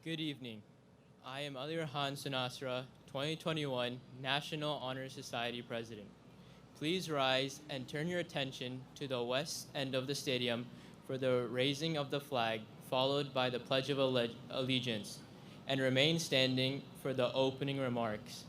Good evening. I am Ali Rahan Sunasra, 2021 National Honor Society President. Please rise and turn your attention to the west end of the stadium for the raising of the flag, followed by the Pledge of Allegiance, and remain standing for the opening remarks.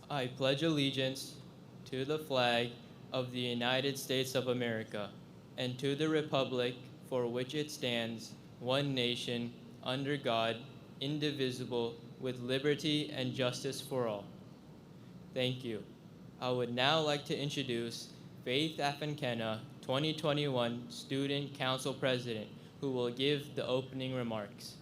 I pledge allegiance to the flag of the United States of America and to the republic for which it stands, one nation, under God, indivisible, with liberty and justice for all. Thank you. I would now like to introduce Faith Afinkena, 2021 Student Council President, who will give the opening remarks.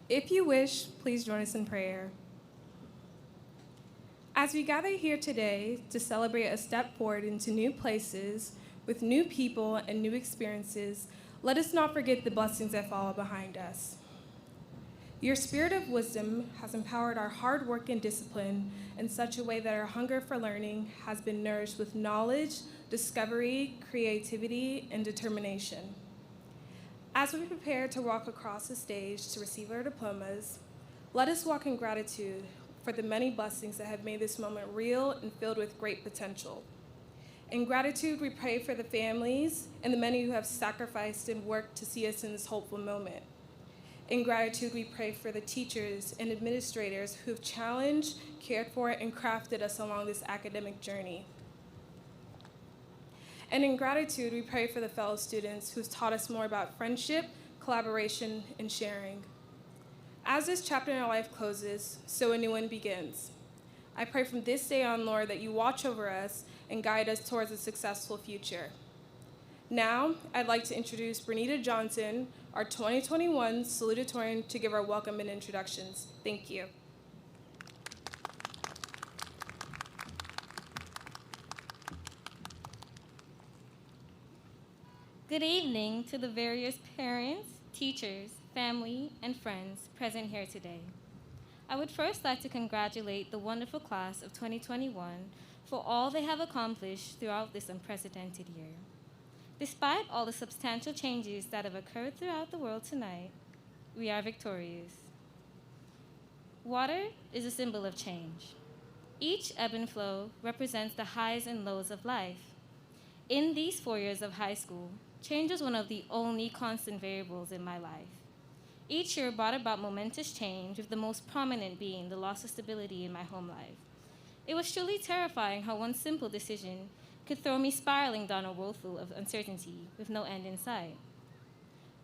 If you wish, please join us in prayer. As we gather here today to celebrate a step forward into new places with new people and new experiences, let us not forget the blessings that follow behind us. Your spirit of wisdom has empowered our hard work and discipline in such a way that our hunger for learning has been nourished with knowledge, discovery, creativity, and determination. As we prepare to walk across the stage to receive our diplomas, let us walk in gratitude for the many blessings that have made this moment real and filled with great potential. In gratitude, we pray for the families and the many who have sacrificed and worked to see us in this hopeful moment. In gratitude, we pray for the teachers and administrators who have challenged, cared for, and crafted us along this academic journey. And in gratitude, we pray for the fellow students who've taught us more about friendship, collaboration, and sharing. As this chapter in our life closes, so a new one begins. I pray from this day on, Lord, that you watch over us and guide us towards a successful future. Now, I'd like to introduce Bernita Johnson, our 2021 Salutatorian, to give our welcome and introductions. Thank you. Good evening to the various parents, teachers, family, and friends present here today. I would first like to congratulate the wonderful class of 2021 for all they have accomplished throughout this unprecedented year. Despite all the substantial changes that have occurred throughout the world tonight, we are victorious. Water is a symbol of change. Each ebb and flow represents the highs and lows of life. In these 4 years of high school, change was one of the only constant variables in my life. Each year brought about momentous change, with the most prominent being the loss of stability in my home life. It was truly terrifying how one simple decision could throw me spiraling down a world full of uncertainty with no end in sight.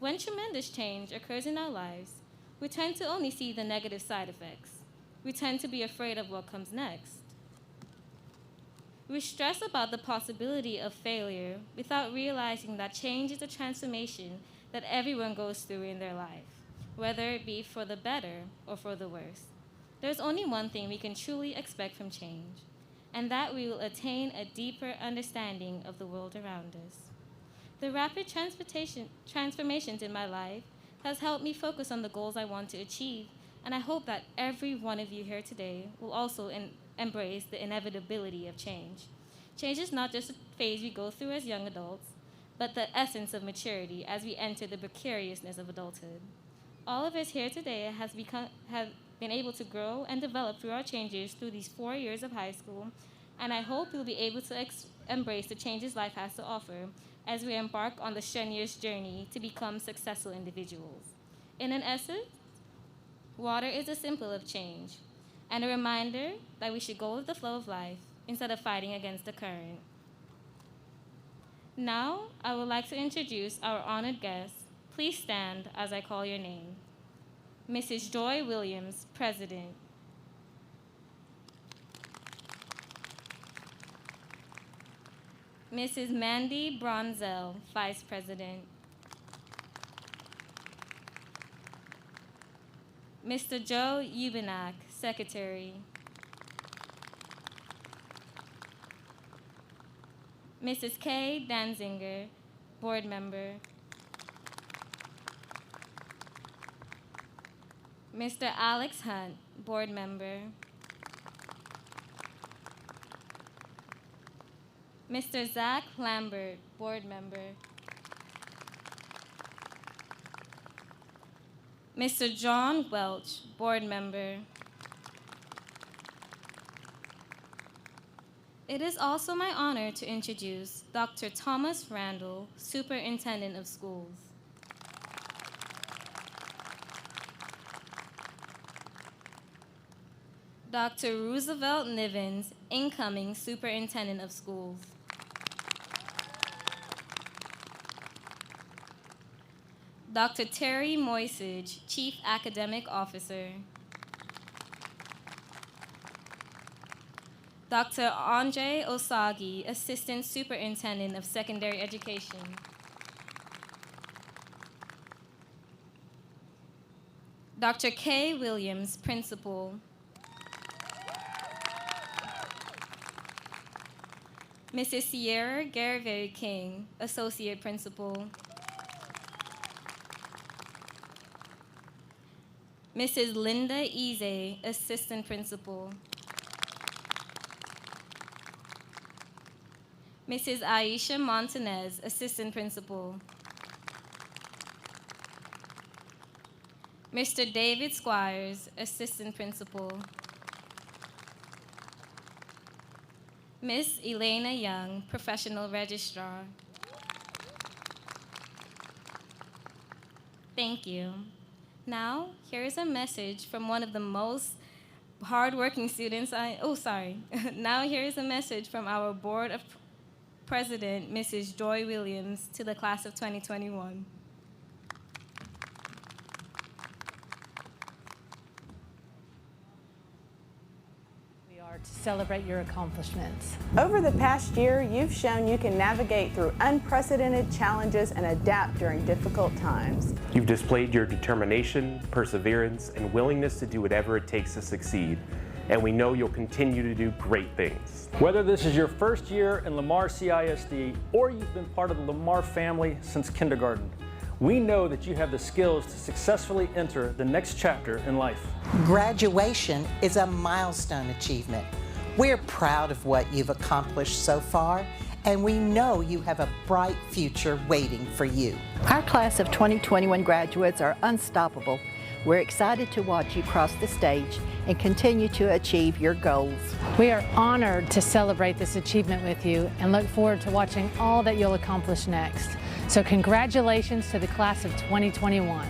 When tremendous change occurs in our lives, we tend to only see the negative side effects. We tend to be afraid of what comes next. We stress about the possibility of failure without realizing that change is a transformation that everyone goes through in their life, whether it be for the better or for the worse. There's only one thing we can truly expect from change, and that we will attain a deeper understanding of the world around us. The rapid transformations in my life has helped me focus on the goals I want to achieve, and I hope that every one of you here today will also embrace the inevitability of change. Change is not just a phase we go through as young adults, but the essence of maturity as we enter the precariousness of adulthood. All of us here today have been able to grow and develop through our changes through these 4 years of high school, and I hope you'll be able to embrace the changes life has to offer as we embark on the strenuous journey to become successful individuals. In an essence, water is a symbol of change and a reminder that we should go with the flow of life instead of fighting against the current. Now, I would like to introduce our honored guest. Please stand as I call your name. Mrs. Joy Williams, President. Mrs. Mandy Bronzell, Vice President. Mr. Joe Ubinak, Secretary. Mrs. Kay Danzinger, Board Member. Mr. Alex Hunt, Board Member. Mr. Zach Lambert, Board Member. Mr. John Welch, Board Member. It is also my honor to introduce Dr. Thomas Randall, Superintendent of Schools. Dr. Roosevelt Nivens, incoming Superintendent of Schools. Dr. Terry Moisage, Chief Academic Officer. Dr. Andre Osagi, Assistant Superintendent of Secondary Education. Dr. Kay Williams, Principal. Mrs. Sierra Garvey King, Associate Principal. Mrs. Linda Eze, Assistant Principal. Mrs. Aisha Montanez, Assistant Principal. Mr. David Squires, Assistant Principal. Miss Elena Young, Professional Registrar. Thank you. Now, here is a message from one of the most hardworking students. Now, here is a message from our Board of President, Mrs. Joy Williams, to the class of 2021. To celebrate your accomplishments. Over the past year, you've shown you can navigate through unprecedented challenges and adapt during difficult times. You've displayed your determination, perseverance, and willingness to do whatever it takes to succeed, and we know you'll continue to do great things. Whether this is your first year in Lamar CISD or you've been part of the Lamar family since kindergarten, we know that you have the skills to successfully enter the next chapter in life. Graduation is a milestone achievement. We're proud of what you've accomplished so far, and we know you have a bright future waiting for you. Our class of 2021 graduates are unstoppable. We're excited to watch you cross the stage and continue to achieve your goals. We are honored to celebrate this achievement with you and look forward to watching all that you'll accomplish next. So congratulations to the class of 2021.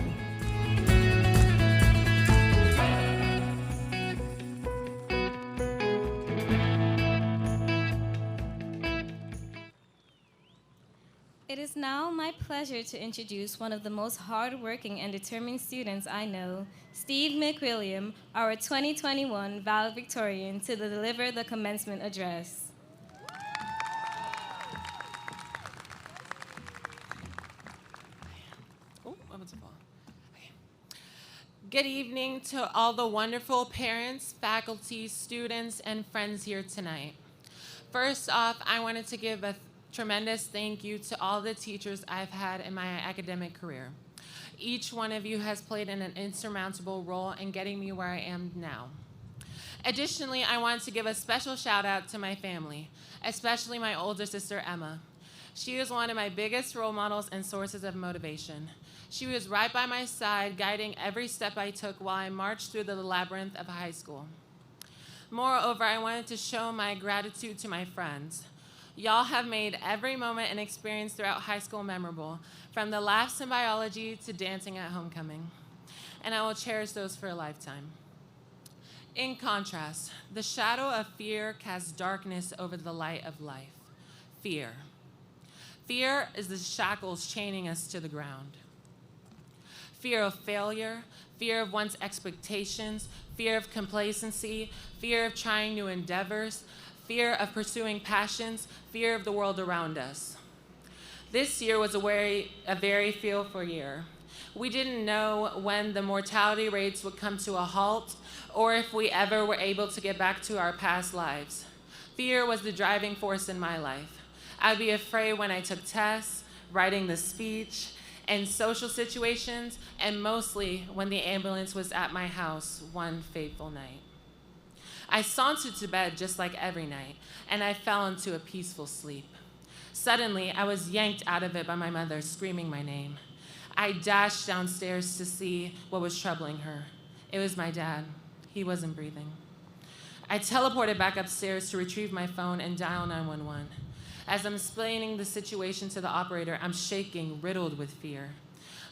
It is now my pleasure to introduce one of the most hardworking and determined students I know, Steve McWilliam, our 2021 Valedictorian, to deliver the commencement address. Good evening to all the wonderful parents, faculty, students, and friends here tonight. First off, I wanted to give a tremendous thank you to all the teachers I've had in my academic career. Each one of you has played an insurmountable role in getting me where I am now. Additionally, I wanted to give a special shout out to my family, especially my older sister, Emma. She was one of my biggest role models and sources of motivation. She was right by my side, guiding every step I took while I marched through the labyrinth of high school. Moreover, I wanted to show my gratitude to my friends. Y'all have made every moment and experience throughout high school memorable, from the laughs in biology to dancing at homecoming. And I will cherish those for a lifetime. In contrast, the shadow of fear casts darkness over the light of life. Fear. Fear is the shackles chaining us to the ground. Fear of failure, fear of one's expectations, fear of complacency, fear of trying new endeavors, fear of pursuing passions, fear of the world around us. This year was a very fearful year. We didn't know when the mortality rates would come to a halt or if we ever were able to get back to our past lives. Fear was the driving force in my life. I'd be afraid when I took tests, writing the speech, and social situations, and mostly when the ambulance was at my house one fateful night. I sauntered to bed just like every night, and I fell into a peaceful sleep. Suddenly, I was yanked out of it by my mother screaming my name. I dashed downstairs to see what was troubling her. It was my dad. He wasn't breathing. I teleported back upstairs to retrieve my phone and dial 911. As I'm explaining the situation to the operator, I'm shaking, riddled with fear.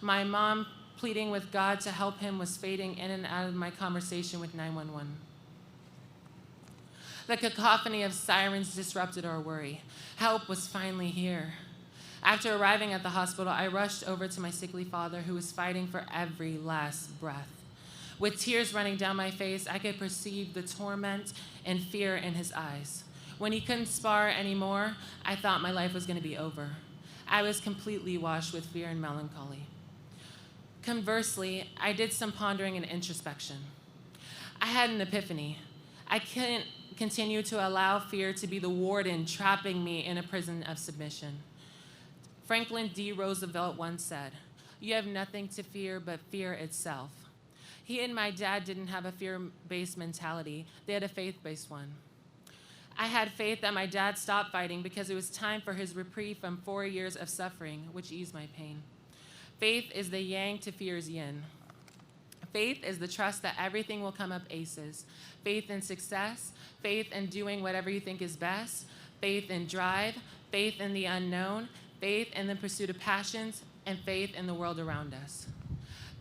My mom, pleading with God to help him, was fading in and out of my conversation with 911. The cacophony of sirens disrupted our worry. Help was finally here. After arriving at the hospital, I rushed over to my sickly father, who was fighting for every last breath. With tears running down my face, I could perceive the torment and fear in his eyes. When he couldn't spar anymore, I thought my life was going to be over. I was completely washed with fear and melancholy. Conversely, I did some pondering and introspection. I had an epiphany. I couldn't continue to allow fear to be the warden trapping me in a prison of submission. Franklin D. Roosevelt once said, "You have nothing to fear but fear itself." He and my dad didn't have a fear-based mentality. They had a faith-based one. I had faith that my dad stopped fighting because it was time for his reprieve from 4 years of suffering, which eased my pain. Faith is the yang to fear's yin. Faith is the trust that everything will come up aces. Faith in success, faith in doing whatever you think is best, faith in drive, faith in the unknown, faith in the pursuit of passions, and faith in the world around us.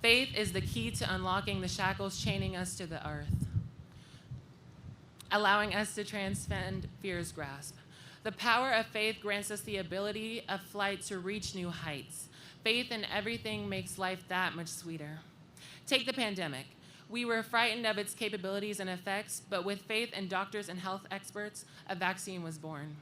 Faith is the key to unlocking the shackles chaining us to the earth, allowing us to transcend fear's grasp. The power of faith grants us the ability of flight to reach new heights. Faith in everything makes life that much sweeter. Take the pandemic. We were frightened of its capabilities and effects, but with faith in doctors and health experts, a vaccine was born.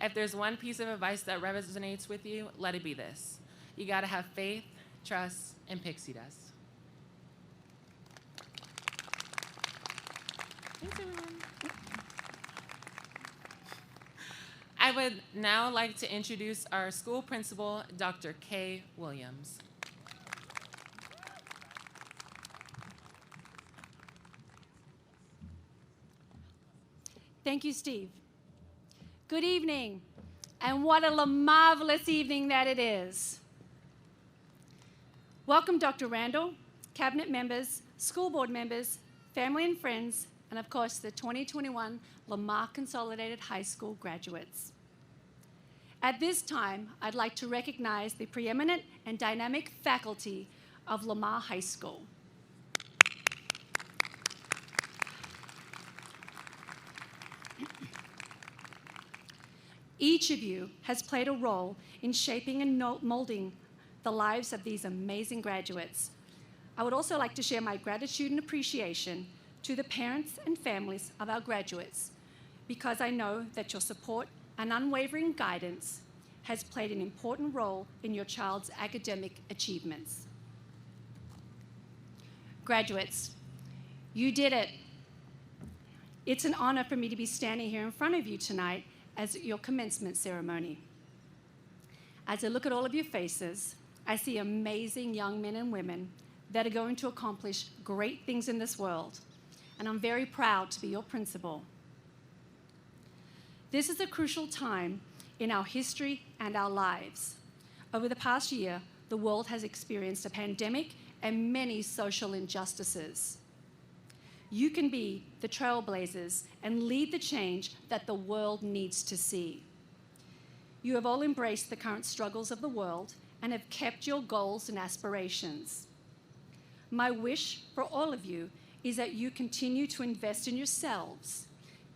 If there's one piece of advice that resonates with you, let it be this. You gotta have faith, trust, and pixie dust. Thanks, everyone. I would now like to introduce our school principal, Dr. Kay Williams. Thank you, Steve. Good evening, and what a marvelous evening that it is. Welcome, Dr. Randall, cabinet members, school board members, family and friends, and of course, the 2021 Lamar Consolidated High School graduates. At this time, I'd like to recognize the preeminent and dynamic faculty of Lamar High School. Each of you has played a role in shaping and molding the lives of these amazing graduates. I would also like to share my gratitude and appreciation to the parents and families of our graduates, because I know that your support and unwavering guidance has played an important role in your child's academic achievements. Graduates, you did it. It's an honor for me to be standing here in front of you tonight as your commencement ceremony. As I look at all of your faces, I see amazing young men and women that are going to accomplish great things in this world, and I'm very proud to be your principal. This is a crucial time in our history and our lives. Over the past year, the world has experienced a pandemic and many social injustices. You can be the trailblazers and lead the change that the world needs to see. You have all embraced the current struggles of the world and have kept your goals and aspirations. My wish for all of you is that you continue to invest in yourselves,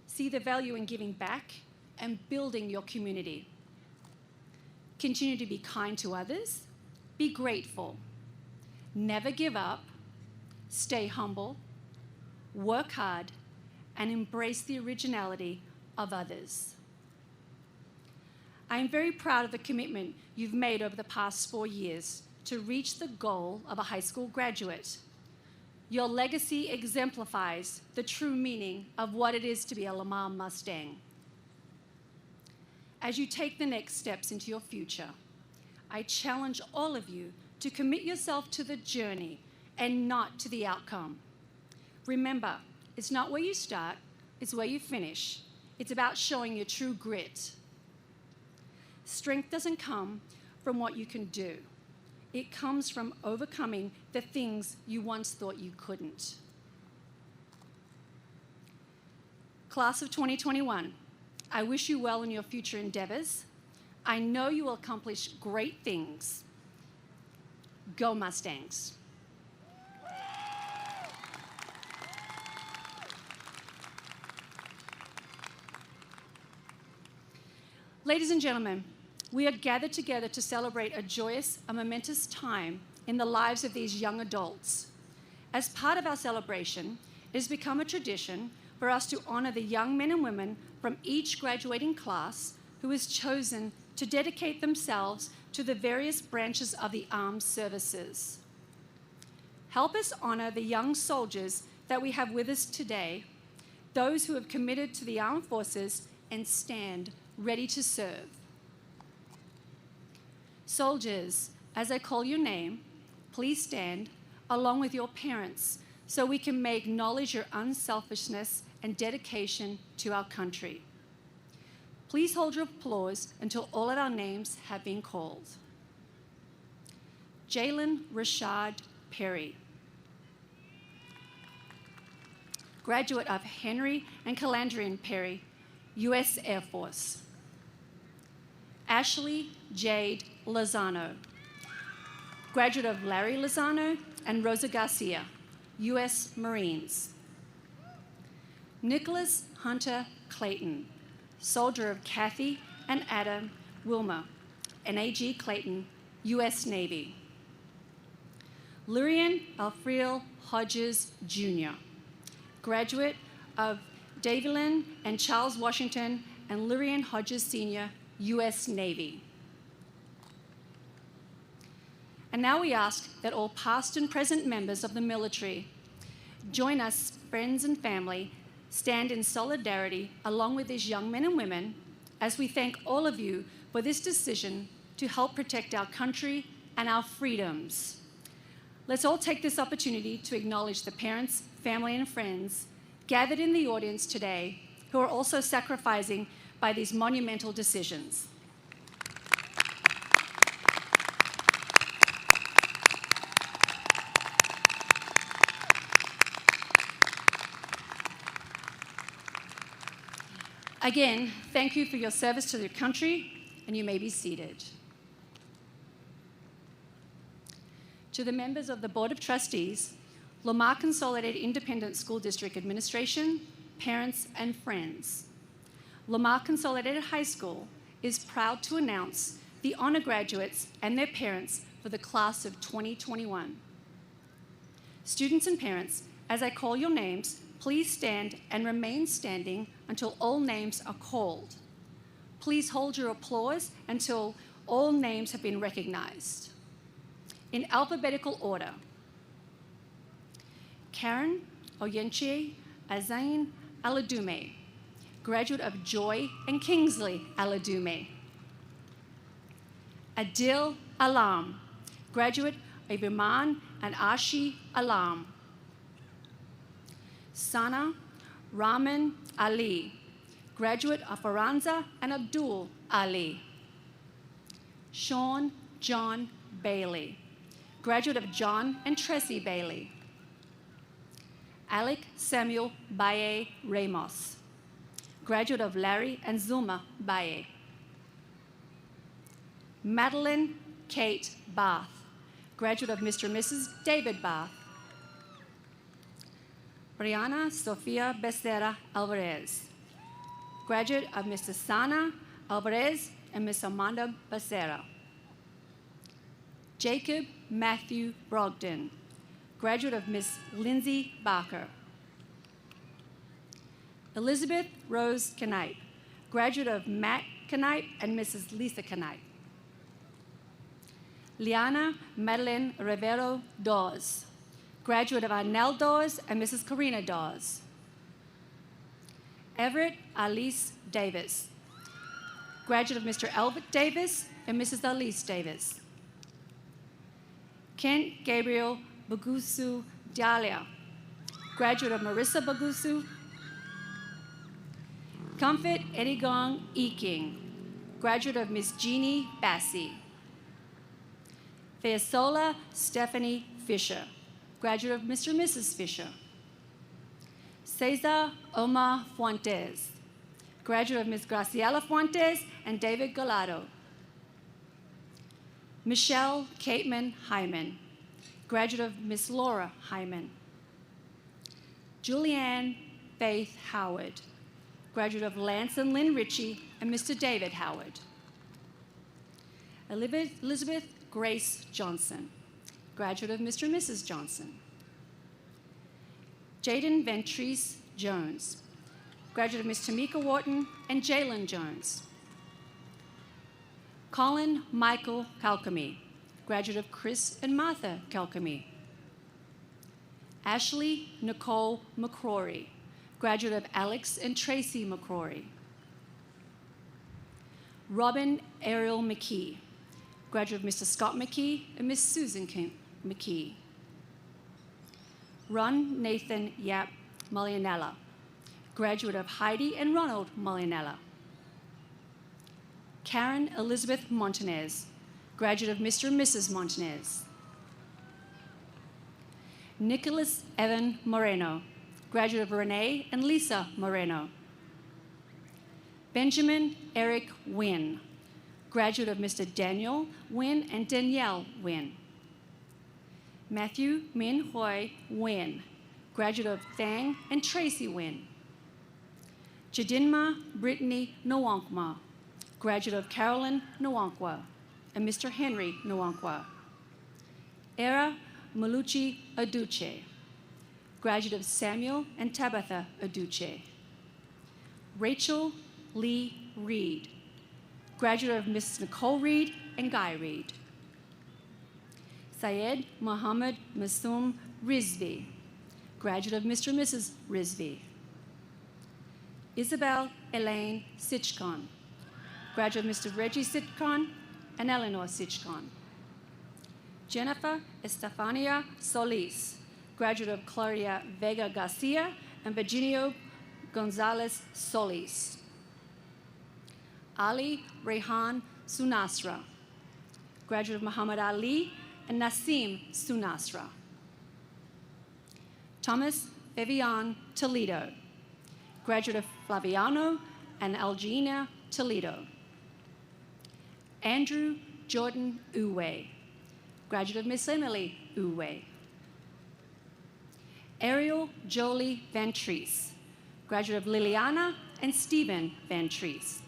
see the value in giving back and building your community. Continue to be kind to others, be grateful, never give up, stay humble, work hard, and embrace the originality of others. I am very proud of the commitment you've made over the past 4 years to reach the goal of a high school graduate. Your legacy exemplifies the true meaning of what it is to be a Lamar Mustang. As you take the next steps into your future, I challenge all of you to commit yourself to the journey and not to the outcome. Remember, it's not where you start, it's where you finish. It's about showing your true grit. Strength doesn't come from what you can do. It comes from overcoming the things you once thought you couldn't. Class of 2021, I wish you well in your future endeavors. I know you will accomplish great things. Go Mustangs. Ladies and gentlemen, we are gathered together to celebrate a joyous and momentous time in the lives of these young adults. As part of our celebration, it has become a tradition for us to honor the young men and women from each graduating class who has chosen to dedicate themselves to the various branches of the armed services. Help us honor the young soldiers that we have with us today, those who have committed to the armed forces and stand ready to serve. Soldiers, as I call your name, please stand along with your parents so we can acknowledge your unselfishness and dedication to our country. Please hold your applause until all of our names have been called. Jalen Rashad Perry, graduate of Henry and Calandrian Perry, U.S. Air Force. Ashley Jade Lozano, graduate of Larry Lozano and Rosa Garcia, U.S. Marines. Nicholas Hunter Clayton, soldier of Kathy and Adam Wilmer and A.G. Clayton, U.S. Navy. Lurian Alfriel Hodges, Jr., graduate of Davilin and Charles Washington and Lurian Hodges, Sr., U.S. Navy. And now we ask that all past and present members of the military join us, friends and family, stand in solidarity along with these young men and women as we thank all of you for this decision to help protect our country and our freedoms. Let's all take this opportunity to acknowledge the parents, family, and friends gathered in the audience today who are also sacrificing by these monumental decisions. Again, thank you for your service to your country, and you may be seated. To the members of the Board of Trustees, Lamar Consolidated Independent School District Administration, parents, and friends, Lamar Consolidated High School is proud to announce the honor graduates and their parents for the class of 2021. Students and parents, as I call your names, please stand and remain standing until all names are called. Please hold your applause until all names have been recognized. In alphabetical order: Karen Oyenchie Azain Aladume, graduate of Joy and Kingsley Aladume. Adil Alam, graduate of Iman and Ashi Alam. Sana Rahman Ali, graduate of Faranza and Abdul Ali. Sean John Bailey, graduate of John and Tressie Bailey. Alec Samuel Baye Ramos, graduate of Larry and Zulma Baye. Madeline Kate Bath, graduate of Mr. and Mrs. David Bath. Brianna Sofia Becerra Alvarez, graduate of Mr. Sana Alvarez and Ms. Amanda Becerra. Jacob Matthew Brogdon, graduate of Ms. Lindsay Barker. Elizabeth Rose Knipe, graduate of Matt Knipe and Mrs. Lisa Knipe. Liana Madeline Rivero Dawes, graduate of Arnell Dawes and Mrs. Karina Dawes. Everett Alice Davis, graduate of Mr. Albert Davis and Mrs. Alice Davis. Kent Gabriel Bagusu Dalia, graduate of Marissa Bagusu. Comfort Edigong Eking, graduate of Miss Jeannie Bassi. Feasola Stephanie Fisher, graduate of Mr. and Mrs. Fisher. Cesar Omar Fuentes, graduate of Ms. Graciela Fuentes and David Gallardo. Michelle Cateman Hyman, graduate of Miss Laura Hyman. Julianne Faith Howard, graduate of Lance and Lynn Ritchie and Mr. David Howard. Elizabeth Grace Johnson, graduate of Mr. and Mrs. Johnson. Jaden Ventrice Jones, graduate of Ms. Tamika Wharton and Jalen Jones. Colin Michael Kalkamy, graduate of Chris and Martha Kalkamy. Ashley Nicole McCrory, graduate of Alex and Tracy McCrory. Robin Ariel McKee, graduate of Mr. Scott McKee and Miss Susan McKee. Ron Nathan Yap Mulianella, graduate of Heidi and Ronald Mulianella. Karen Elizabeth Montanez, graduate of Mr. and Mrs. Montanez. Nicholas Evan Moreno, graduate of Renee and Lisa Moreno. Benjamin Eric Wynn, graduate of Mr. Daniel Wynn and Danielle Wynn. Matthew Min Hoi Wynn, graduate of Thang and Tracy Wynn. Chidinma Brittany Nwankwa, graduate of Carolyn Nwankwa and Mr. Henry Nwankwa. Era Maluchi Aduche, graduate of Samuel and Tabitha Aduche. Rachel Lee Reed, graduate of Miss Nicole Reed and Guy Reed. Syed Mohammed Masoom Rizvi, graduate of Mr. and Mrs. Rizvi. Isabel Elaine Sitchcon, graduate of Mr. Reggie Sitchcon and Eleanor Sitchcon. Jennifer Estefania Solis, graduate of Claudia Vega Garcia and Virginio Gonzalez Solis. Ali Rehan Sunasra, graduate of Muhammad Ali and Nassim Sunasra. Thomas Vivian Toledo, graduate of Flaviano and Algina Toledo. Andrew Jordan Uwe, graduate of Miss Emily Uwe. Ariel Jolie Ventrice, graduate of Liliana and Stephen Ventrice.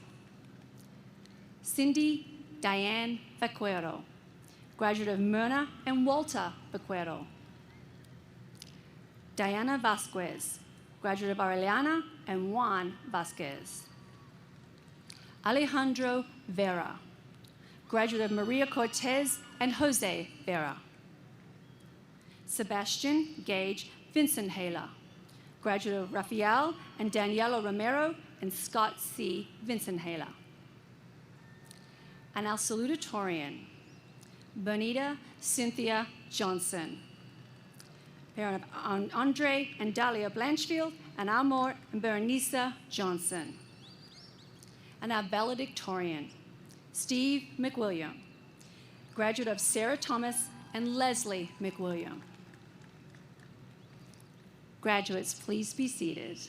Cindy Diane Vaquero, graduate of Myrna and Walter Vaquero. Diana Vasquez, graduate of Aureliana and Juan Vasquez. Alejandro Vera, graduate of Maria Cortez and Jose Vera. Sebastian Gage Vincent-Haler, graduate of Rafael and Daniela Romero and Scott C. Vincent-Haler. And our salutatorian, Bonita Cynthia Johnson, parent of Andre and Dahlia Blanchfield, and Amor and Berenice Johnson. And our valedictorian, Steve McWilliam, graduate of Sarah Thomas and Leslie McWilliam. Graduates, please be seated.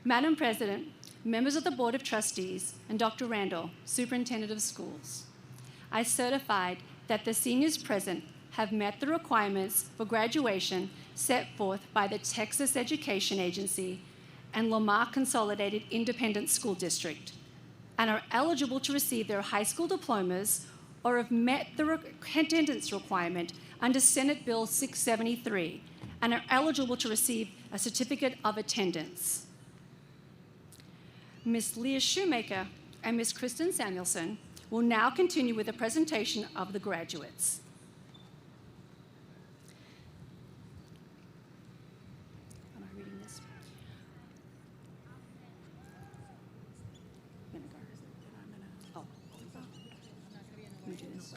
Madam President, members of the Board of Trustees, and Dr. Randall, Superintendent of Schools, I certified that the seniors present have met the requirements for graduation set forth by the Texas Education Agency and Lamar Consolidated Independent School District, and are eligible to receive their high school diplomas or have met the attendance requirement under Senate Bill 673 and are eligible to receive a certificate of attendance. Ms. Leah Shoemaker and Ms. Kristen Samuelson will now continue with the presentation of the graduates. Am I reading this? Oh. Let me do this.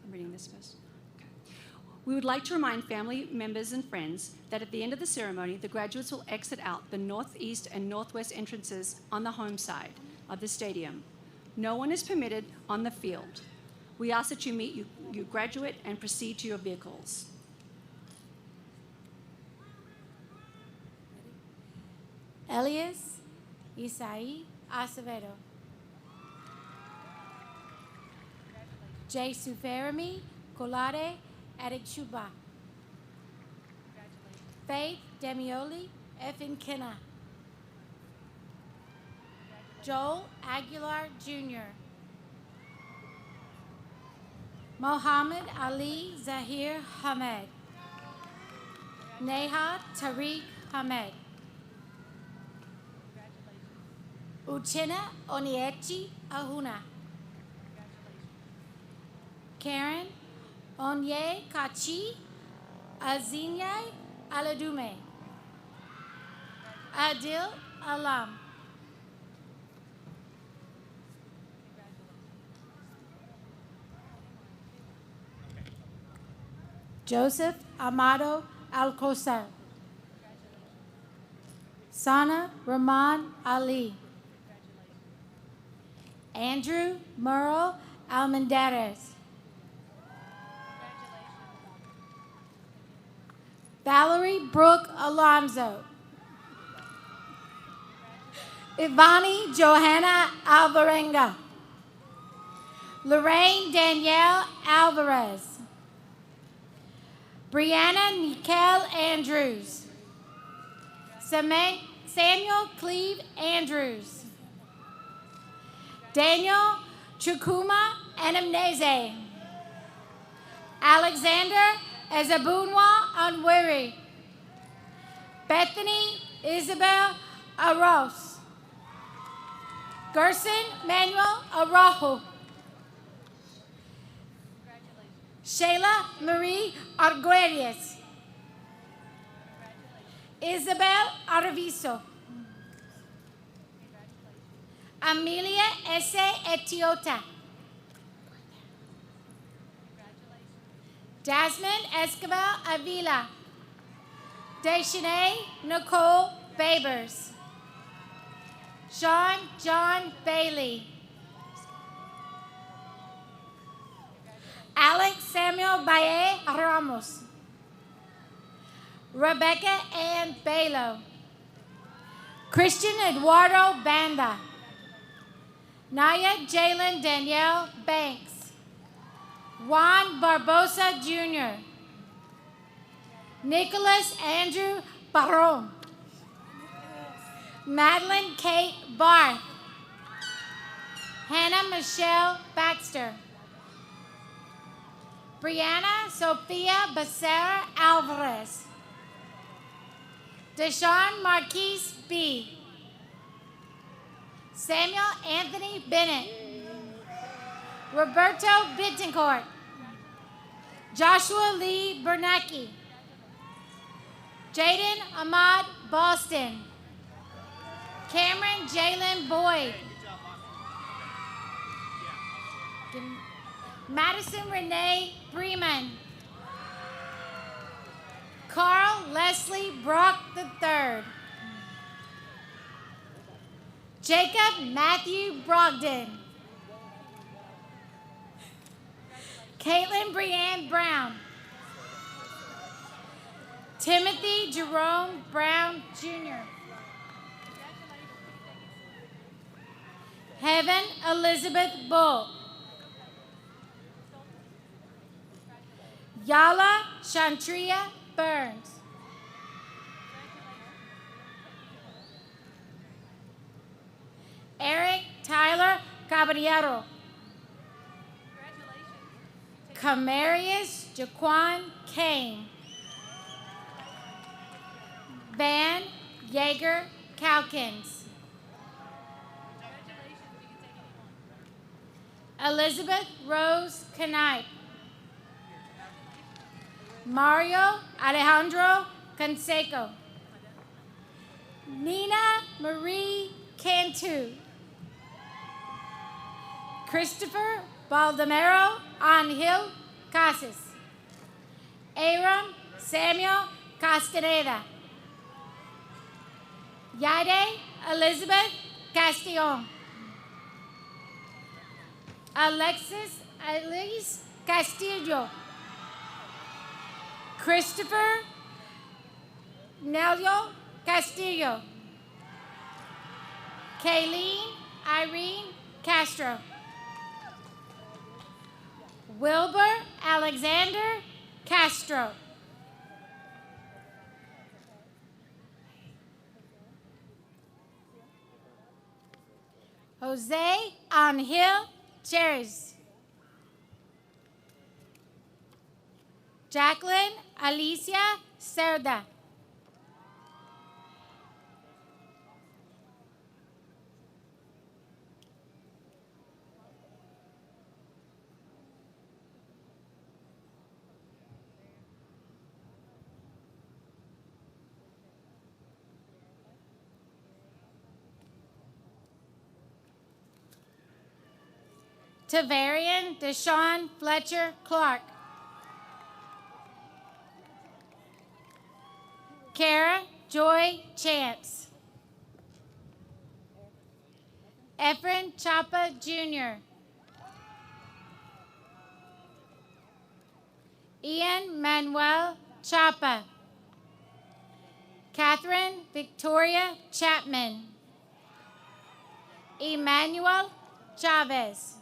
I'm reading this first. We would like to remind family members and friends that at the end of the ceremony, the graduates will exit out the northeast and northwest entrances on the home side of the stadium. No one is permitted on the field. We ask that you meet your graduate and proceed to your vehicles. Elias Isai Acevedo. J. Suferami Colade Adikchuba. Faith Demioli Efinkina. Joel Aguilar Jr. Mohammed Ali Zahir Hamed. Neha Tariq Hamed. Uchenna Oniechi Ahuna. Karen Onye Kachi Azinye Aladume. Adil Alam. Joseph Amado Alcocer. Sana Rahman Ali. Andrew Murrow Almendarez. Valerie Brooke Alonzo. Ivani Johanna Alvarenga. Lorraine Danielle Alvarez. Brianna Nikel Andrews. Samuel Cleve Andrews. Daniel Chukuma Anamneze. Alexander Ezabunwa Anwiri. Bethany Isabel Aros. Gerson Manuel Araujo. Shayla Marie Arguelles. Isabel Arviso. Amelia S. Etiota. Jasmine Escobar Avila. Deshanae Nicole Babers. Sean John Bailey. Alex Samuel Baye Ramos. Rebecca Ann Balo. Christian Eduardo Banda. Naya Jalen Danielle Banks. Juan Barbosa Jr., Nicholas Andrew Barron, Madeline Kate Barth, Hannah Michelle Baxter, Brianna Sophia Becerra Alvarez, Deshaun Marquise B., Samuel Anthony Bennett, Roberto Bittencourt, Joshua Lee Bernacki, Jaden Ahmad Boston, Cameron Jalen Boyd, Madison Renee Breman, Carl Leslie Brock III, Jacob Matthew Brogdon, Caitlin Breanne Brown, Timothy Jerome Brown Jr., Heaven Elizabeth Bull, Yala Shantria Burns, Eric Tyler Caballero, Camarius Jaquan Kane, Van Yeager Calkins, Elizabeth Rose Knipe, Mario Alejandro Canseco, Nina Marie Cantu, Christopher Baldomero Angel Casas, Aram Samuel Castaneda, Yade Elizabeth Castillon, Alexis Elise Castillo, Christopher Nelio Castillo, Kayleen Irene Castro, Wilbur Alexander Castro, Jose Angel Cherries, Jacqueline Alicia Cerda, Tavarian Deshaun Fletcher Clark, Kara Joy Chance, Efren Chapa Jr., Ian Manuel Chapa, Catherine Victoria Chapman, Emmanuel Chavez,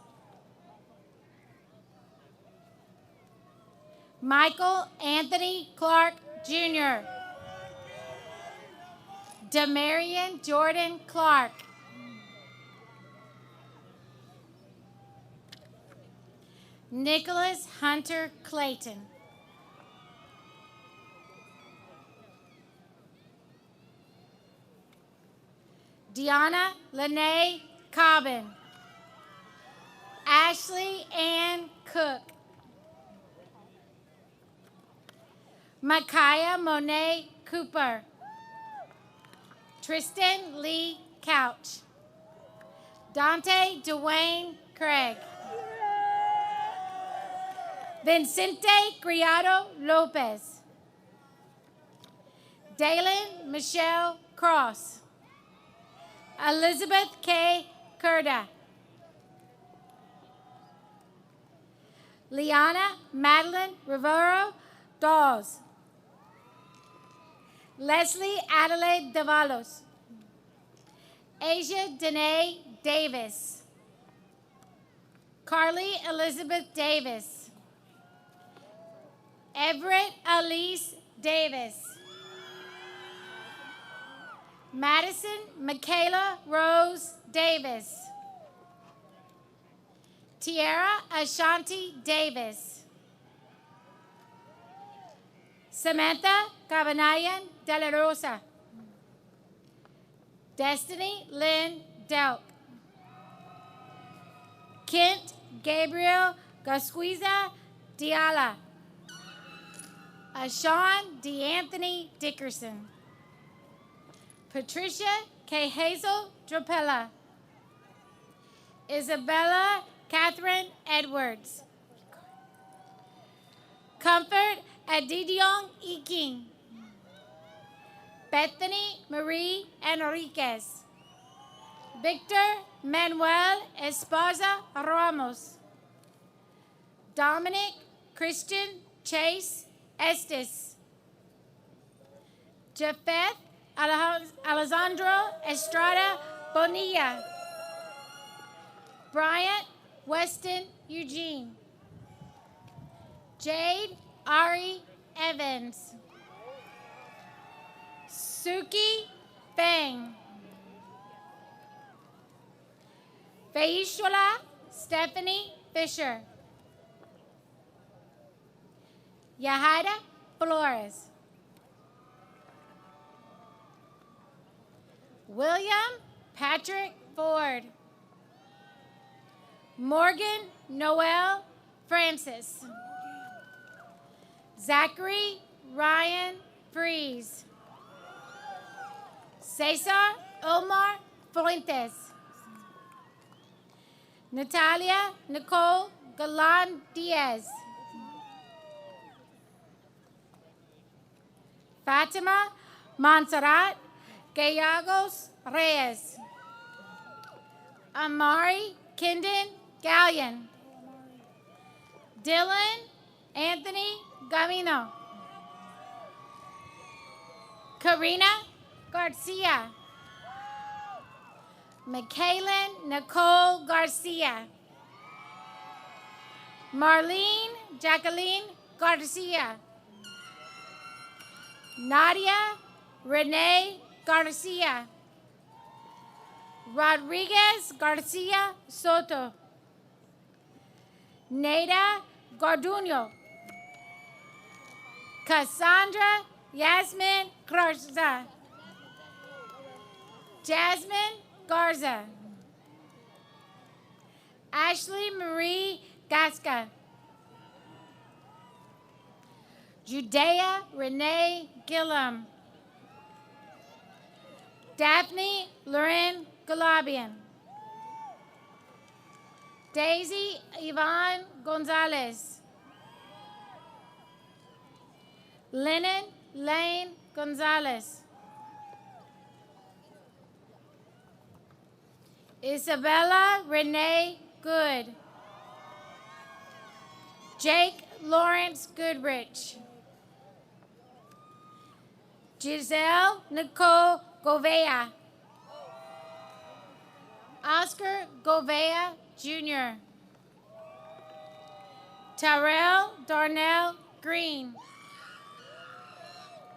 Michael Anthony Clark Jr., Demarion Jordan Clark, Nicholas Hunter Clayton, Deanna Lene Cobbin, Ashley Ann Cook, Micaiah Monet Cooper, Tristan Lee Couch, Dante Dwayne Craig, Vincente Criado Lopez, Dalen Michelle Cross, Elizabeth K. Curda, Liana Madeline Rivero Dawes, Leslie Adelaide Davalos, Asia Danae Davis, Carly Elizabeth Davis, Everett Elise Davis. Madison Michaela Rose Davis. Tiara Ashanti Davis. Samantha Cabanayan De La Rosa. Destiny Lynn Delk. Kent Gabriel Gasquiza Diala. Sean DeAnthony Dickerson. Patricia K. Hazel Dropella. Isabella Catherine Edwards. Comfort Adidiong Iking. Bethany Marie Enriquez. Victor Manuel Esparza Ramos. Dominic Christian Chase Estes. Japheth Alessandro Estrada Bonilla. Bryant Weston Eugene. Jade Ari Evans. Suki Fang. Faishola Stephanie Fisher. Yahida Flores. William Patrick Ford. Morgan Noel Francis. Zachary Ryan Freeze. Cesar Omar Fuentes. Natalia Nicole Galan Diaz. Fatima Montserrat Gallegos Reyes. Amari Kendon Gallion. Dylan Anthony Gamino. Karina Garcia. Michaelin Nicole Garcia. Marlene Jacqueline Garcia. Nadia Renee Garcia. Rodriguez Garcia Soto. Neda Garduno. Cassandra Yasmin Garza. Jasmine Garza. Ashley Marie Gasca. Judea Renee Gillum. Daphne Lauren Galabian. Daisy Yvonne Gonzalez. Lennon Lane Gonzalez. Isabella Renee Good. Jake Lawrence Goodrich. Giselle Nicole Govea. Oscar Govea Jr. Tyrell Darnell Green.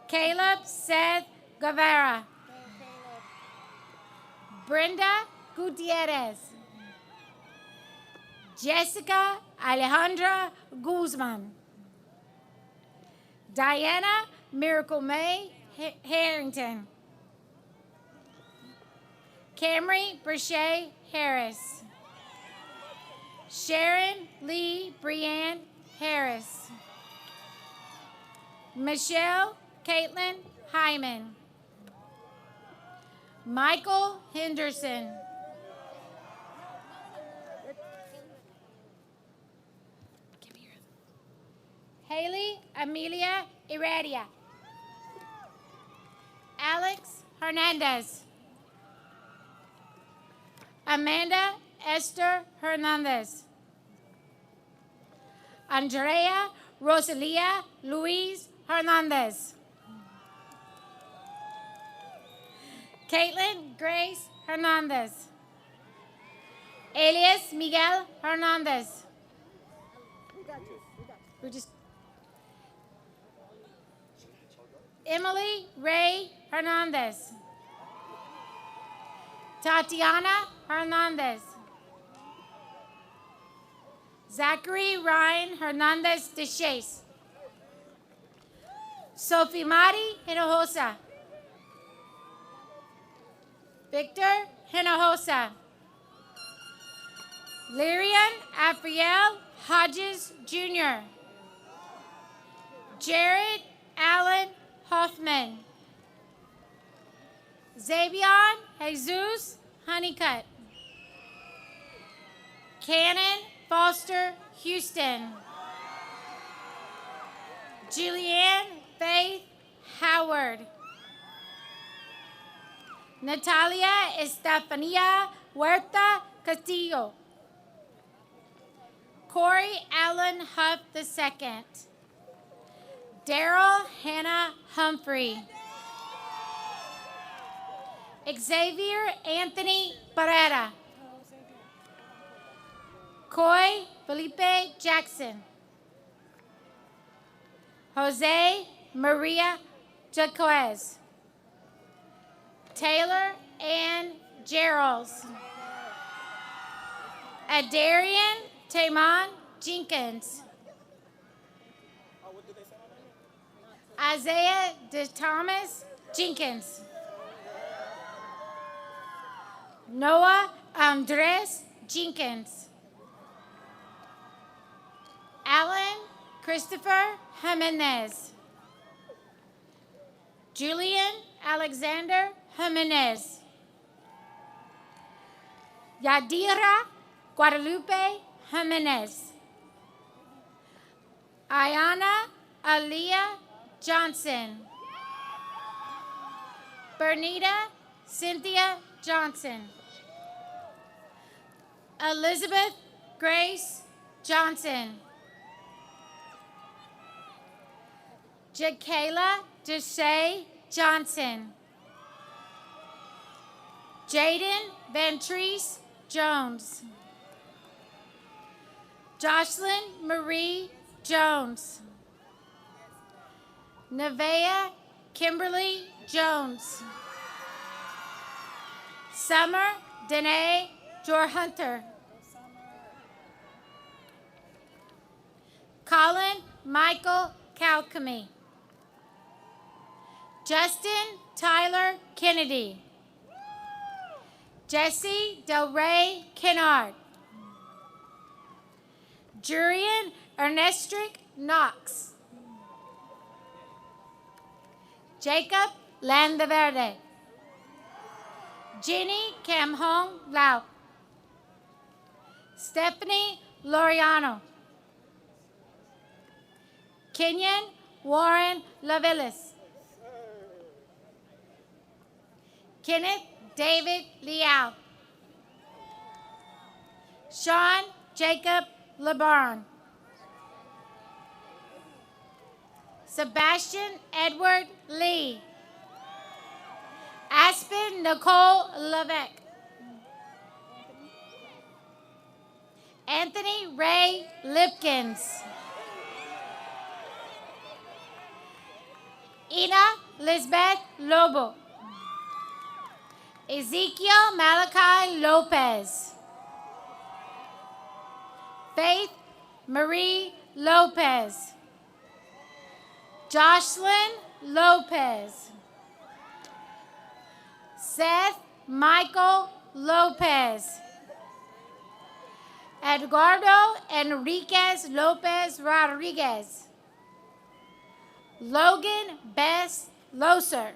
Caleb Seth Guevara. Brenda Gutierrez. Jessica Alejandra Guzman. Diana Miracle May Harrington. Camry Brachet Harris. Sharon Lee Brianne Harris. Michelle Caitlin Hyman. Michael Henderson. Haley Amelia Iradia. Alex Hernandez. Amanda Esther Hernandez. Andrea Rosalia Luis Hernandez. Caitlin Grace Hernandez. Elias Miguel Hernandez. Emily Ray Hernandez. Tatiana Hernandez. Zachary Ryan Hernandez de Chase. Sophie Mari Hinojosa. Victor Hinojosa. Lyrian Afriel Hodges Jr. Jared Allen Hoffman. Xavion Jesus Honeycutt. Cannon Foster Houston. Julianne Faith Howard. Natalia Estefania Huerta Castillo. Corey Allen Huff II. Daryl Hannah Humphrey. Xavier Anthony Barrera. Coy Felipe Jackson. Jose Maria Jaquez. Taylor Ann Geralds. Adarian Taymon Jenkins. Isaiah De Thomas Jenkins. Noah Andres Jenkins. Alan Christopher Jimenez. Julian Alexander Jimenez. Yadira Guadalupe Jimenez. Ayana Aaliyah Johnson. Bernita Cynthia Johnson. Elizabeth Grace Johnson. Jakayla Deshay Johnson. Jaden Ventrice Jones. Jocelyn Marie Jones. Nevaeh Kimberly Jones. Summer Danae Jorhunter. Colin Michael Calcamy. Justin Tyler Kennedy. Jesse Del Rey Kennard. Jurian Ernestric Knox. Jacob Landaverde. Jenny Camhong Lau. Stephanie Loriano. Kenyon Warren Lavillis. Kenneth David Liao. Sean Jacob LeBarn. Sebastian Edward Lee. Aspen Nicole Levesque. Anthony Ray Lipkins. Ina Lisbeth Lobo. Ezekiel Malachi Lopez. Faith Marie Lopez. Jocelyn Lopez. Seth Michael Lopez. Eduardo Enriquez Lopez Rodriguez. Logan Bess Loser.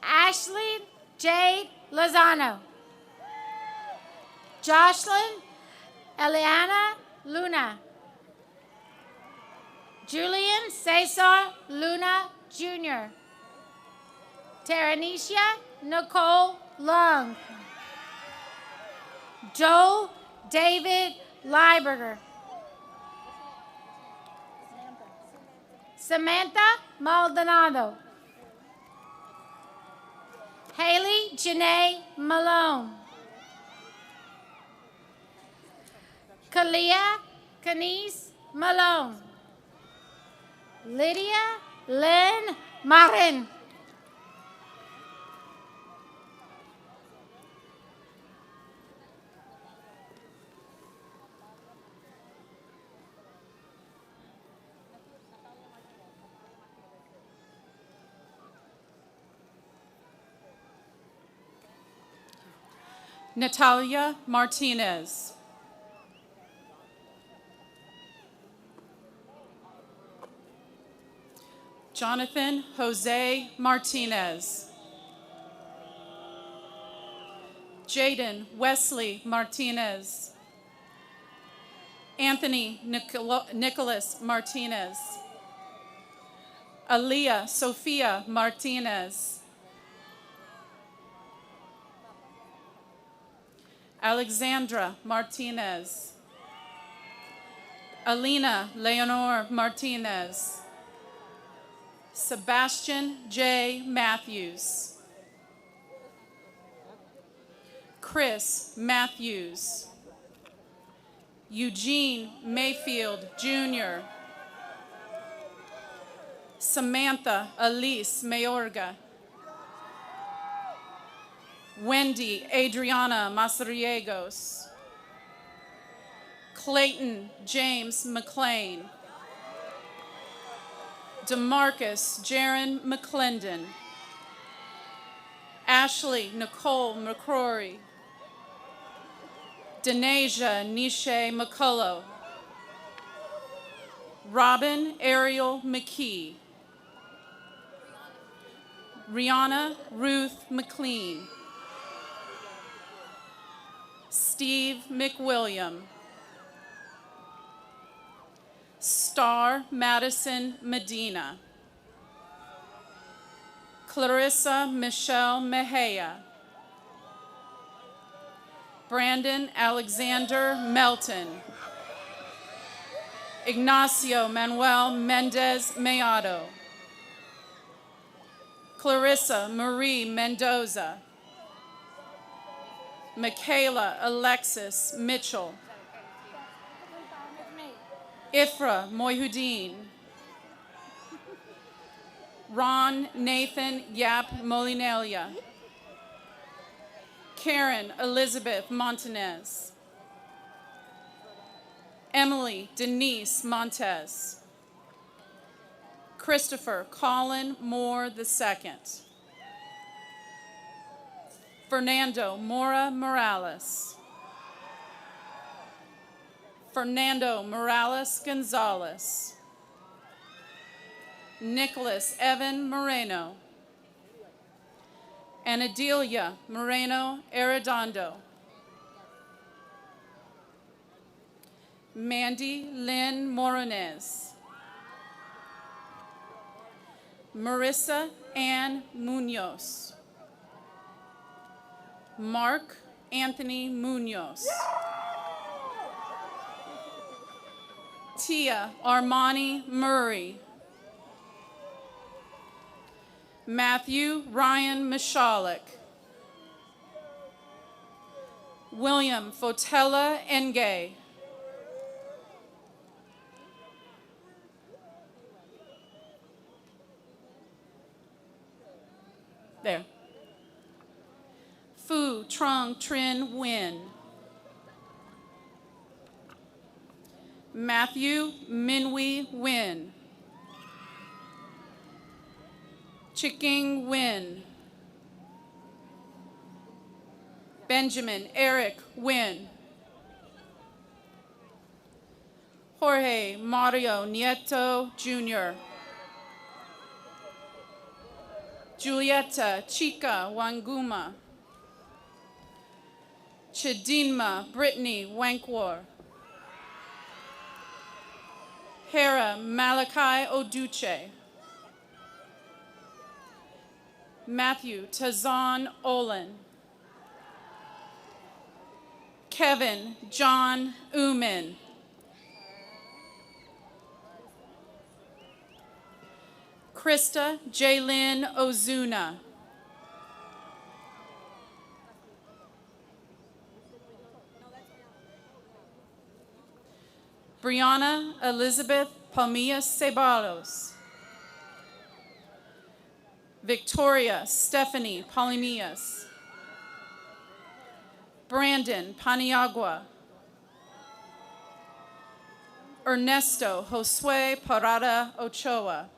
Ashley Jade Lozano. Jocelyn Eliana Luna. Julian Cesar Luna Jr. Taranisha Nicole Lung. Joel David Lieberger. Samantha Maldonado. Haley Janae Malone. Kalia Kenise Malone. Lydia Lynn Marin. Natalia Martinez. Jonathan Jose Martinez. Jaden Wesley Martinez. Anthony Nicholas Martinez. Aaliyah Sophia Martinez. Alexandra Martinez. Alina Leonor Martinez. Sebastian J. Matthews. Chris Matthews. Eugene Mayfield Jr. Samantha Elise Mayorga. Wendy Adriana Masriegos. Clayton James McLean. DeMarcus Jaron McClendon. Ashley Nicole McCrory. Denasia Nisha McCullough. Robin Ariel McKee. Rihanna Ruth McLean. Steve McWilliam. Star Madison Medina. Clarissa Michelle Mejia. Brandon Alexander Melton. Ignacio Manuel Mendez Mayado. Clarissa Marie Mendoza. Michaela Alexis Mitchell. Ifra Moyhudin. Ron Nathan Yap Molinelia. Karen Elizabeth Montanez. Emily Denise Montez. Christopher Colin Moore II. Fernando Mora Morales. Fernando Morales Gonzalez. Nicholas Evan Moreno. And Adelia Moreno Arredondo. Mandy Lynn Morones. Marissa Ann Munoz. Mark Anthony Munoz. Tia Armani Murray. Matthew Ryan Mishalik. William Fotella Engay. There. Fu Trong Trin Nguyen. Matthew Minwee Nguyen. Chiking Nguyen. Benjamin Eric Nguyen. Jorge Mario Nieto Jr. Julieta Chica Wanguma. Chidinma Brittany Wankwar. Hera Malachi Oduche. Matthew Tazan Olin. Kevin John Uman. Krista Jaylyn Ozuna. Brianna Elizabeth Palmilla Ceballos. Victoria Stephanie Palmillas. Brandon Paniagua. Ernesto Josue Parada Ochoa.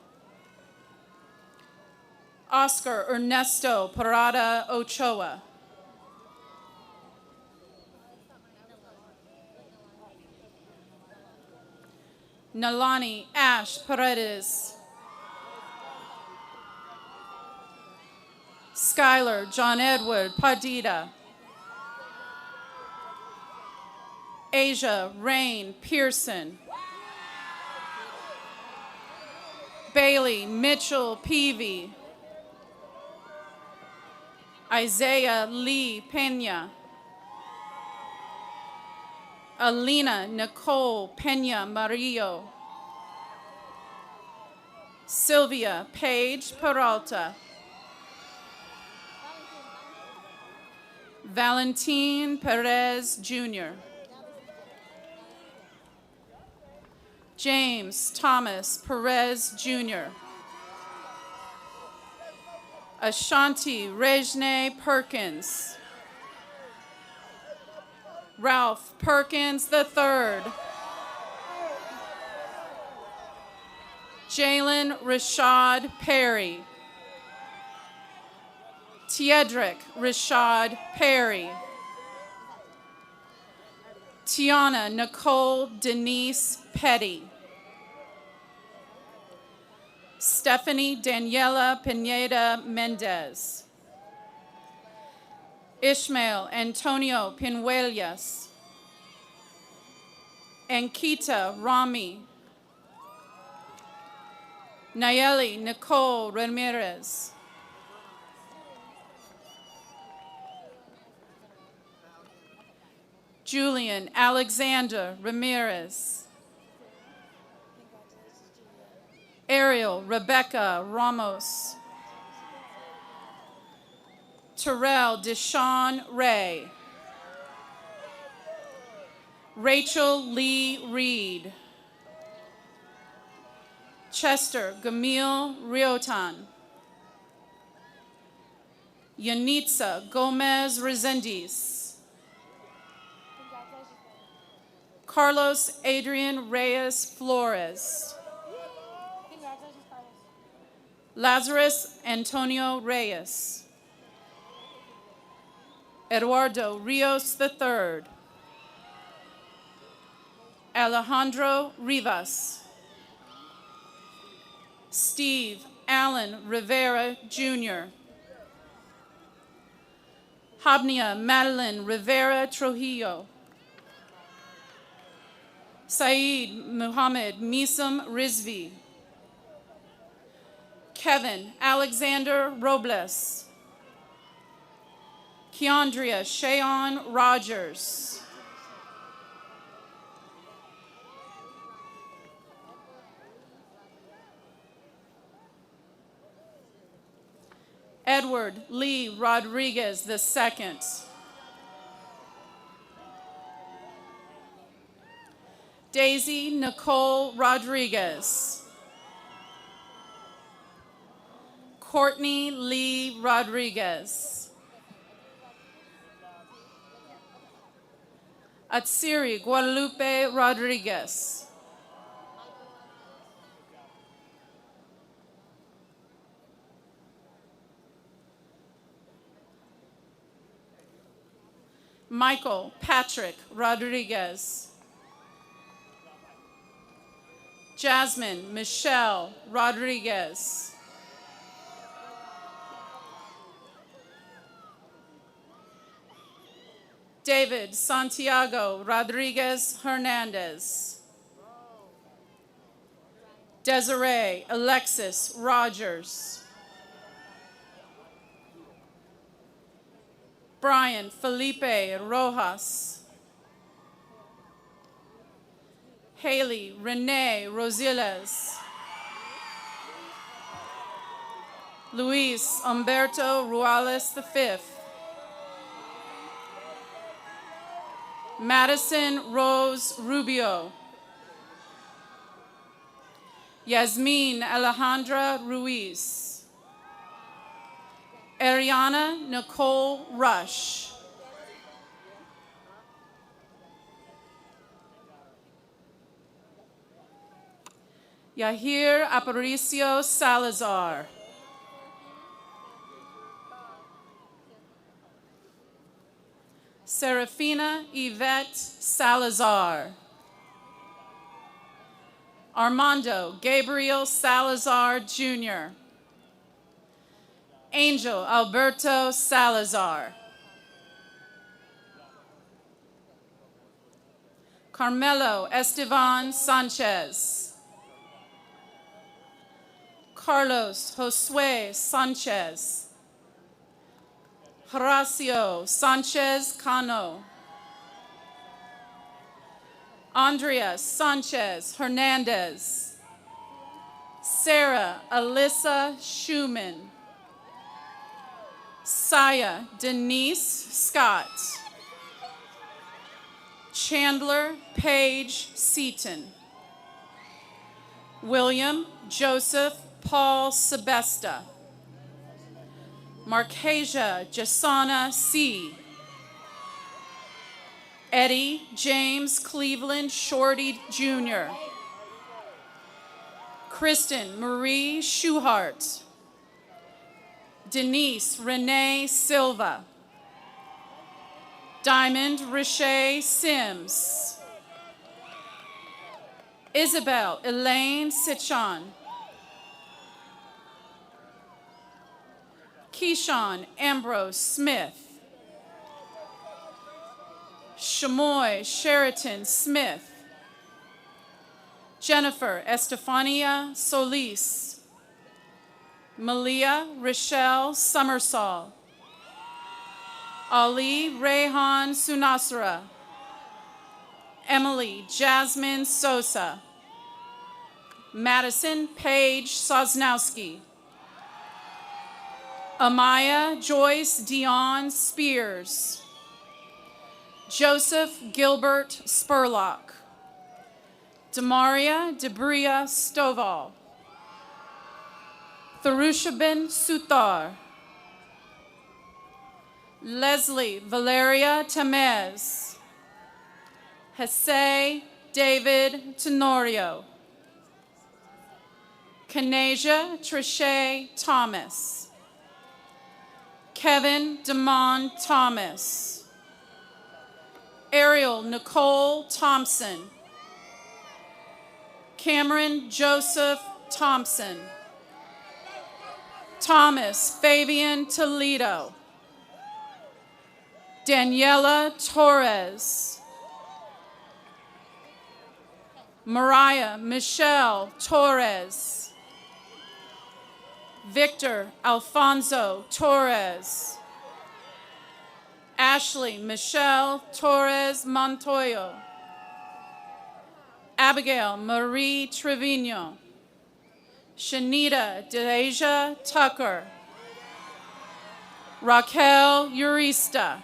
Oscar Ernesto Parada Ochoa. Nalani Ash Paredes. Skylar John Edward Padita. Asia Rain Pearson. Bailey Mitchell Peavy. Isaiah Lee Pena. Alina Nicole Pena Marillo. Sylvia Paige Peralta. Valentin Perez Jr. James Thomas Perez Jr. Ashanti Rejne Perkins. Ralph Perkins III. Jalen Rashad Perry. Tiedric Rashad Perry. Tiana Nicole Denise Petty. Stephanie Daniela Pineda Mendez. Ishmael Antonio Pinuelas. Ankita Rami. Nayeli Nicole Ramirez. Julian Alexander Ramirez. Ariel Rebecca Ramos. Terrell Deshawn Ray. Rachel Lee Reed. Chester Gamil Riotan. Yanitza Gomez Resendiz. Carlos Adrian Reyes Flores. Lazarus Antonio Reyes. Eduardo Rios III. Alejandro Rivas. Steve Allen Rivera Jr. Habnia Madeline Rivera Trujillo. Saeed Muhammad Misam Rizvi. Kevin Alexander Robles. Keandria Shayon Rogers. Edward Lee Rodriguez II. Daisy Nicole Rodriguez. Courtney Lee Rodriguez. Atsiri Guadalupe Rodriguez. Michael Patrick Rodriguez. Jasmine Michelle Rodriguez. David Santiago Rodriguez Hernandez. Desiree Alexis Rogers. Brian Felipe Rojas. Haley Renee Rosiles. Luis Humberto Ruales V. Madison Rose Rubio. Yasmin Alejandra Ruiz. Ariana Nicole Rush. Yahir Aparicio Salazar. Serafina Yvette Salazar. Armando Gabriel Salazar Jr. Angel Alberto Salazar. Carmelo Estevan Sanchez. Carlos Josue Sanchez. Horacio Sanchez Cano. Andrea Sanchez Hernandez. Sarah Alyssa Schumann. Saya Denise Scott. Chandler Page Seaton. William Joseph Paul Sebesta. Marcasia Jasana C. Eddie James Cleveland Shorty Jr. Kristen Marie Schuhart. Denise Renee Silva. Diamond Riche Sims. Isabel Elaine Sichon. Keyshawn Ambrose Smith. Shamoy Sheraton Smith. Jennifer Estefania Solis. Malia Rochelle Summersall. Ali Rehan Sunasara. Emily Jasmine Sosa. Madison Paige Sosnowski. Amaya Joyce Dion Spears. Joseph Gilbert Spurlock. Demaria Debria Stovall. Tharushabin Suthar. Leslie Valeria Tamez. Hesse David Tenorio. Kanasia Trishay Thomas. Kevin Damon Thomas. Ariel Nicole Thompson. Cameron Joseph Thompson. Thomas Fabian Toledo. Daniela Torres. Mariah Michelle Torres. Victor Alfonso Torres. Ashley Michelle Torres Montoyo. Abigail Marie Trevino. Shanita Deja Tucker. Raquel Urista.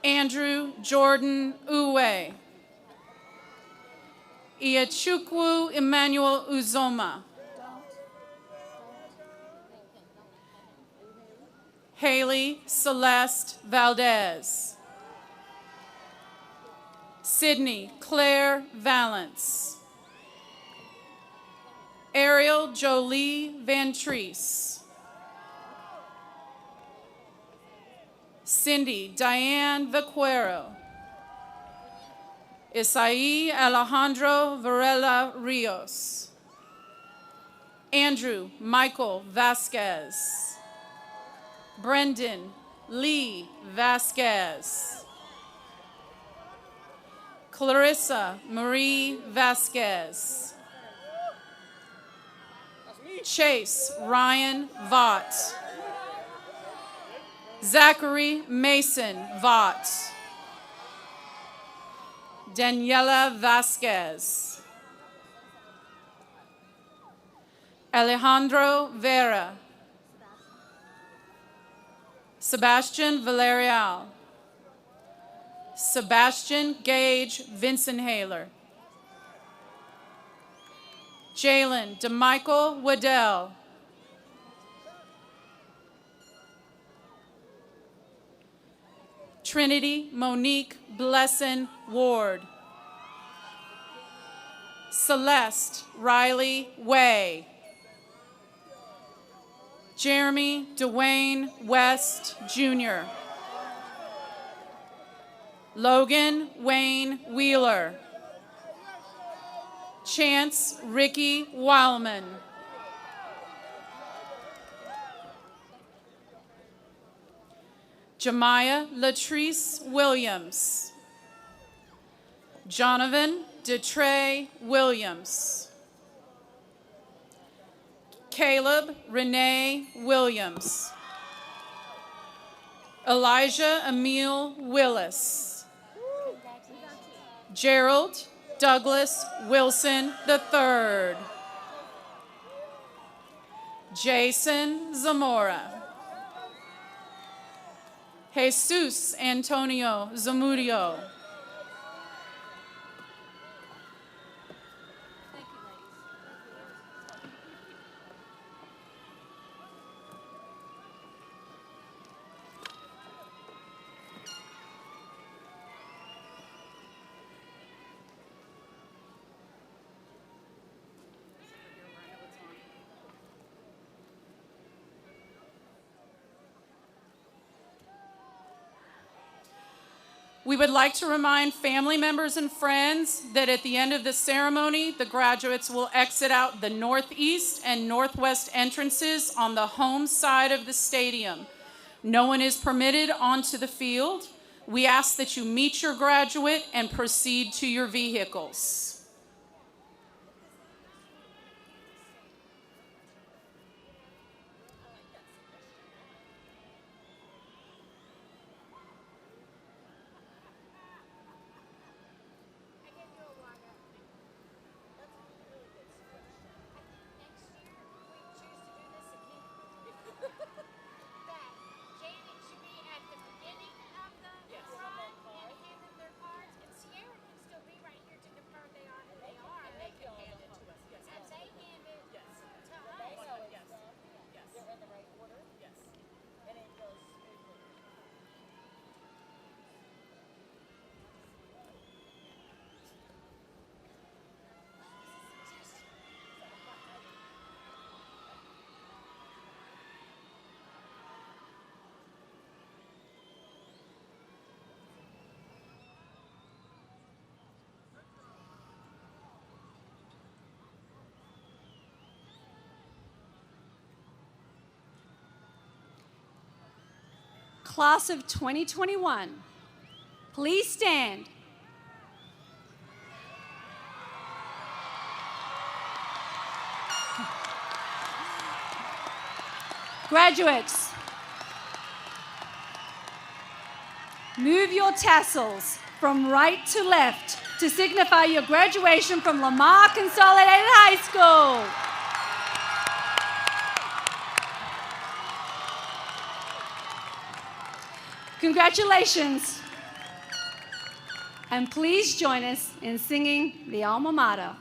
Andrew Jordan Uwe. Iachukwu Emmanuel Uzoma. Haley Celeste Valdez. Sydney Claire Valance. Ariel Jolie Van Treese. Cindy Diane Vaquero. Isai Alejandro Varela Rios. Andrew Michael Vasquez. Brendan Lee Vasquez. Clarissa Marie Vasquez. Chase Ryan Vaught. Zachary Mason Vaught. Daniela Vasquez. Alejandro Vera. Sebastian Villarreal. Sebastian Gage Vincenthaler. Jalen DeMichael Waddell. Trinity Monique Blesson Ward. Celeste Riley Way. Jeremy Dwayne West Jr. Logan Wayne Wheeler. Chance Ricky Wildman. Jemiah Latrice Williams. Jonathan DeTrey Williams. Caleb Renee Williams. Elijah Emil Willis. Gerald Douglas Wilson III. Jason Zamora. Jesus Antonio Zamudio. We would like to remind family members and friends that at the end of the ceremony, the graduates will exit out the northeast and northwest entrances on the home side of the stadium. No one is permitted onto the field. We ask that you meet your graduate and proceed to your vehicles. Class of 2021, please stand. Graduates, move your tassels from right to left to signify your graduation from Lamar Consolidated High School. Congratulations, and please join us in singing the alma mater.